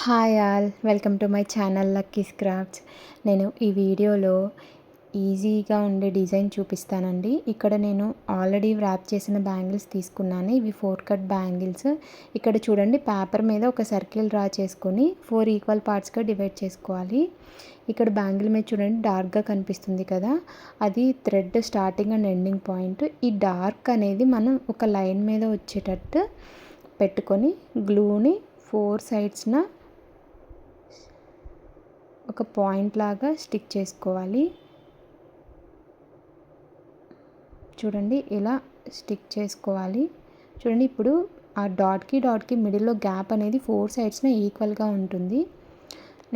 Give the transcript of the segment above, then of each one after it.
Hi all, welcome to my channel Lucky's crafts. నేను ఈ వీడియోలో ఈజీగా ఉండే డిజైన్ చూపిస్తానండి. ఇక్కడ నేను ఆల్రెడీ వ్రాప్ చేసిన బ్యాంగిల్స్ తీసుకున్నాను. ఇవి 4 కట్ బ్యాంగిల్స్. ఇక్కడ చూడండి, పేపర్ మీద ఒక సర్కిల్ డ్రా చేసుకొని 4 ఈక్వల్ పార్ట్స్గా డివైడ్ చేసుకోవాలి. ఇక్కడ బ్యాంగిల్ మీద చూడండి, డార్క్గా కనిపిస్తుంది కదా, అది thread starting and ending point. ఈ డార్క్ అనేది మనం ఒక లైన్ మీద వచ్చేటట్టు పెట్టుకొని గ్లూని 4 సైడ్స్న ఒక పాయింట్ లాగా స్టిక్ చేసుకోవాలి. చూడండి, ఇలా స్టిక్ చేసుకోవాలి. చూడండి, ఇప్పుడు ఆ డాట్కి మిడిల్లో గ్యాప్ అనేది 4 సైడ్స్న ఈక్వల్గా ఉంటుంది.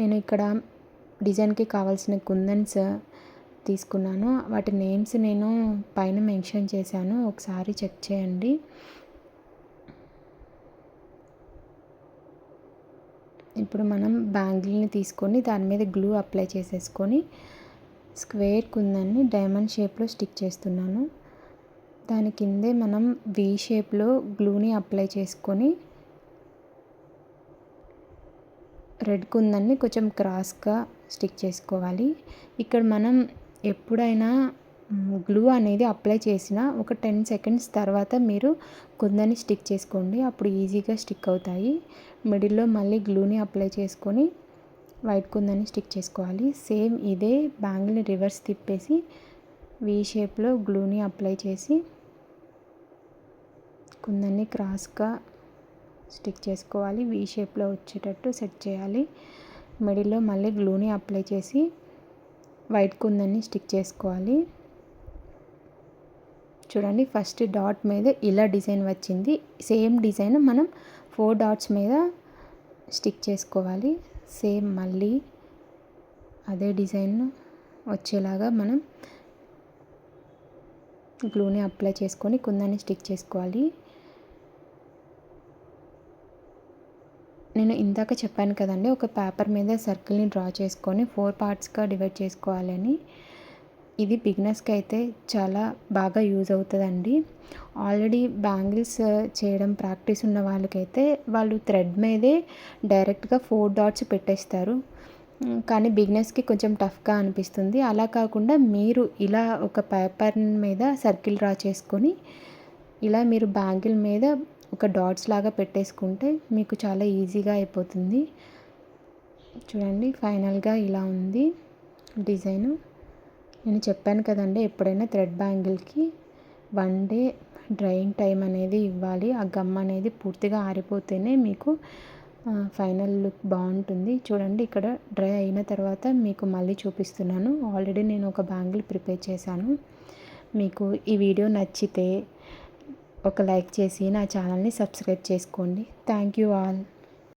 నేను ఇక్కడ డిజైన్కి కావాల్సిన కుందన్స్ తీసుకున్నాను. వాటి నేమ్స్ నేను పైన మెన్షన్ చేశాను, ఒకసారి చెక్ చేయండి. ఇప్పుడు మనం బ్యాంగిల్ని తీసుకొని దాని మీద గ్లూ అప్లై చేసేసుకొని స్క్వేర్ కుందన్ని డైమండ్ షేప్లో స్టిక్ చేస్తున్నాను. దాని కిందే మనం వీ షేప్లో గ్లూని అప్లై చేసుకొని రెడ్ కుందన్ని కొంచెం క్రాస్గా స్టిక్ చేసుకోవాలి. ఇక్కడ మనం ఎప్పుడైనా గ్లూ అనేది అప్లై చేసిన ఒక 10 సెకండ్స్ తర్వాత మీరు కుందని స్టిక్ చేసుకోండి, అప్పుడు ఈజీగా స్టిక్ అవుతాయి. మిడిల్లో మళ్ళీ గ్లూని అప్లై చేసుకొని వైట్ కుందని స్టిక్ చేసుకోవాలి. సేమ్ ఇదే బ్యాంగిల్ని రివర్స్ తిప్పేసి వీ షేప్లో గ్లూని అప్లై చేసి కుందన్ని క్రాస్గా స్టిక్ చేసుకోవాలి. వీ షేప్లో వచ్చేటట్టు సెట్ చేయాలి. మిడిల్లో మళ్ళీ గ్లూని అప్లై చేసి వైట్ కుందన్ని స్టిక్ చేసుకోవాలి. చూడండి, ఫస్ట్ డాట్ మీద ఇలా డిజైన్ వచ్చింది. సేమ్ డిజైన్ మనం 4 డాట్స్ మీద స్టిక్ చేసుకోవాలి. సేమ్ మళ్ళీ అదే డిజైన్ వచ్చేలాగా మనం గ్లూని అప్లై చేసుకొని కుందని స్టిక్ చేసుకోవాలి. నేను ఇందాక చెప్పాను కదండి, ఒక పేపర్ మీద సర్కిల్ని డ్రా చేసుకొని 4 పార్ట్స్గా డివైడ్ చేసుకోవాలని. ఇది బిగినర్స్కి అయితే చాలా బాగా యూజ్ అవుతుందండి. ఆల్రెడీ బ్యాంగిల్స్ చేయడం ప్రాక్టీస్ ఉన్న వాళ్ళకైతే వాళ్ళు థ్రెడ్ మీదే డైరెక్ట్గా 4 డాట్స్ పెట్టేస్తారు. కానీ బిగినర్స్కి కొంచెం టఫ్గా అనిపిస్తుంది. అలా కాకుండా మీరు ఇలా ఒక పేపర్ మీద సర్కిల్ డ్రా చేసుకొని ఇలా మీరు బ్యాంగిల్ మీద ఒక డాట్స్ లాగా పెట్టేసుకుంటే మీకు చాలా ఈజీగా అయిపోతుంది. చూడండి, ఫైనల్గా ఇలా ఉంది డిజైను. నేను చెప్పాను కదండి, ఎప్పుడైనా థ్రెడ్ బ్యాంగిల్కి 1 డే డ్రైయింగ్ టైం అనేది ఇవ్వాలి. ఆ గమ్ అనేది పూర్తిగా ఆరిపోతేనే మీకు ఫైనల్ లుక్ బాగుంటుంది. చూడండి, ఇక్కడ డ్రై అయిన తర్వాత మీకు మళ్ళీ చూపిస్తున్నాను. ఆల్రెడీ నేను ఒక బ్యాంగిల్ ప్రిపేర్ చేశాను. మీకు ఈ వీడియో నచ్చితే ఒక లైక్ చేసి నా ఛానల్ని సబ్స్క్రైబ్ చేసుకోండి. Thank you all.